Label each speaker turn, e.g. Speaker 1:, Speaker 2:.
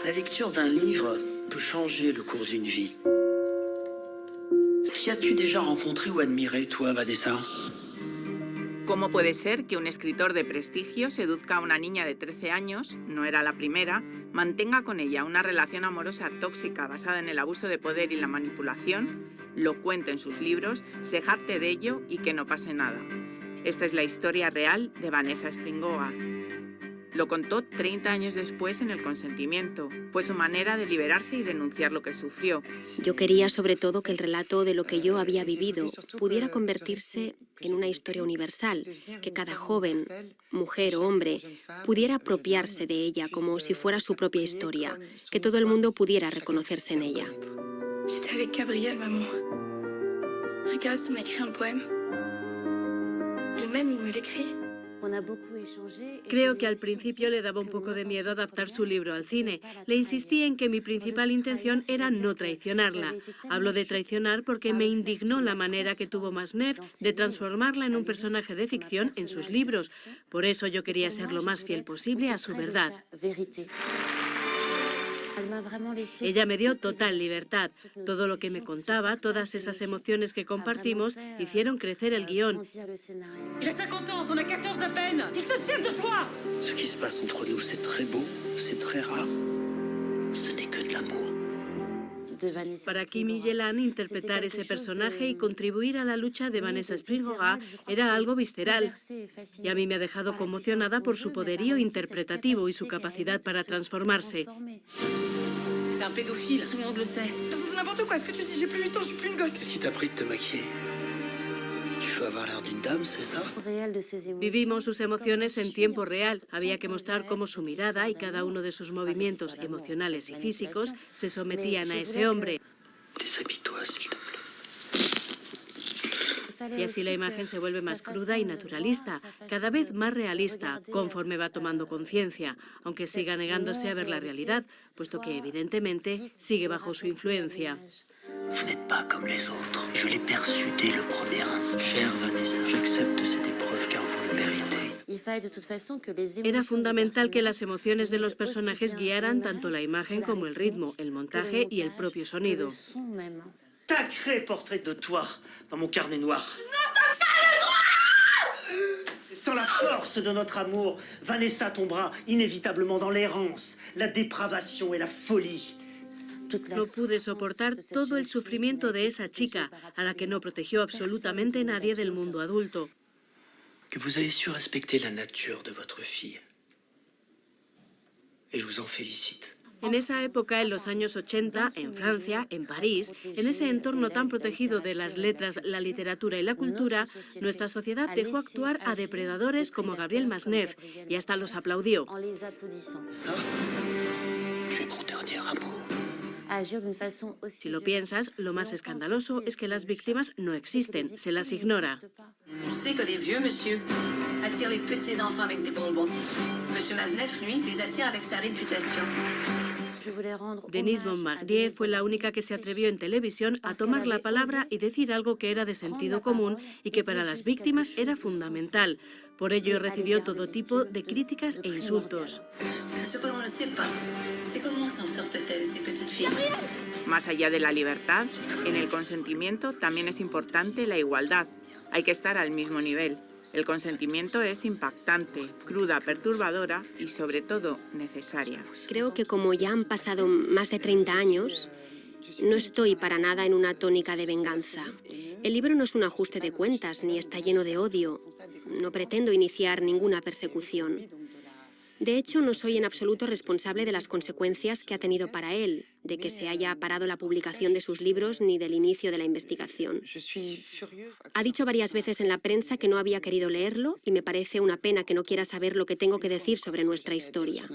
Speaker 1: La lecture d'un livre peut changer le cours d'une vie. Qui as-tu déjà rencontré ou admiré, toi, Vanessa?
Speaker 2: ¿Cómo puede ser que un escritor de prestigio seduzca a una niña de 13 años, no era la primera, mantenga con ella una relación amorosa tóxica basada en el abuso de poder y la manipulación, lo cuente en sus libros, se jacte de ello y que no pase nada? Esta es la historia real de Vanessa Springora. Lo contó 30 años después en El consentimiento. Fue su manera de liberarse y denunciar lo que sufrió.
Speaker 3: Yo quería sobre todo que el relato de lo que yo había vivido pudiera convertirse en una historia universal, que cada joven, mujer o hombre, pudiera apropiarse de ella como si fuera su propia historia, que todo el mundo pudiera reconocerse en ella.
Speaker 4: J'étais avec Gabriel, maman. Regarde, il m'a écrit un poème. Et même, il me l'écrit.
Speaker 5: Creo que al principio le daba un poco de miedo adaptar su libro al cine. Le insistí en que mi principal intención era no traicionarla. Hablo de traicionar porque me indignó la manera que tuvo Masnev de transformarla en un personaje de ficción en sus libros. Por eso yo quería ser lo más fiel posible a su verdad. Ella me dio total libertad. Todo lo que me contaba, todas esas emociones que compartimos, hicieron crecer el guión.
Speaker 6: Il a 50 ans, t'en as 14 à peine. Il se sert de toi.
Speaker 1: Ce qui se passe entre nous, c'est très beau, c'est très rare. Ce n'est que de l'amour.
Speaker 5: Para Kim Yelan, interpretar ese personaje y contribuir a la lucha de Vanessa Springora era algo visceral. Y a mí me ha dejado conmocionada por su poderío interpretativo y su capacidad para transformarse.
Speaker 6: C'est un pédophile, tout le monde le sait.
Speaker 4: C'est n'importe quoi, est-ce que tu dis j'ai plus 8 ans, je suis plus une gosse?
Speaker 1: Qu'est-ce qui t'a pris de te maquiller? Tu veux avoir l'air d'une dame, c'est ça?
Speaker 5: Vivimos sus emociones en tiempo real. Había que mostrar cómo su mirada y cada uno de sus movimientos emocionales y físicos se sometían a ese hombre.
Speaker 1: Déshabille-toi, s'il te plaît.
Speaker 5: Y así la imagen se vuelve más cruda y naturalista, cada vez más realista, conforme va tomando conciencia, aunque siga negándose a ver la realidad, puesto que evidentemente sigue bajo su influencia.
Speaker 1: Vous n'êtes pas comme les autres. Je l'ai perçu dès le premier instant. Chère Vanessa, j'accepte cette épreuve car vous le méritez.
Speaker 5: Era fundamental que las emociones de los personajes guiaran tanto la imagen como el ritmo, el montaje y el propio sonido.
Speaker 1: Sacré portrait de toi dans mon carnet noir. Non, t'as pas le droit! Sans la force de notre amour, Vanessa tombera inévitablement dans l'errance, la dépravation et la folie.
Speaker 5: No pude soportar todo el sufrimiento de esa chica, a la que no protegió absolutamente nadie del mundo adulto.
Speaker 1: Que vous avez su respecter la nature de votre fille. Et je vous en félicite.
Speaker 5: En esa época, en los años 80, en Francia, en París, en ese entorno tan protegido de las letras, la literatura y la cultura, nuestra sociedad dejó actuar a depredadores como Gabriel Masnev y hasta los aplaudió.
Speaker 1: Ça, tu es mon dernier amour.
Speaker 5: Si lo piensas, lo más escandaloso es que las víctimas no existen, se las ignora.
Speaker 6: On sait que les vieux, monsieur, attirent les petits enfants avec des bonbons. Monsieur Masnev, lui, les attire avec sa réputation.
Speaker 5: Denise Montmardier fue la única que se atrevió en televisión a tomar la palabra y decir algo que era de sentido común y que para las víctimas era fundamental. Por ello recibió todo tipo de críticas e insultos.
Speaker 6: Ce que l'on ne sait pas, c'est comment s'en sortent-elles, ces petites filles.
Speaker 2: Más allá de la libertad, en el consentimiento también es importante la igualdad. Hay que estar al mismo nivel. El consentimiento es impactante, cruda, perturbadora y, sobre todo, necesaria.
Speaker 3: Creo que como ya han pasado más de 30 años, no estoy para nada en una tónica de venganza. El libro no es un ajuste de cuentas, ni está lleno de odio. No pretendo iniciar ninguna persecución. De hecho, no soy en absoluto responsable de las consecuencias que ha tenido para él, de que se haya parado la publicación de sus libros ni del inicio de la investigación. Ha dicho varias veces en la prensa que no había querido leerlo y me parece una pena que no quiera saber lo que tengo que decir sobre nuestra historia.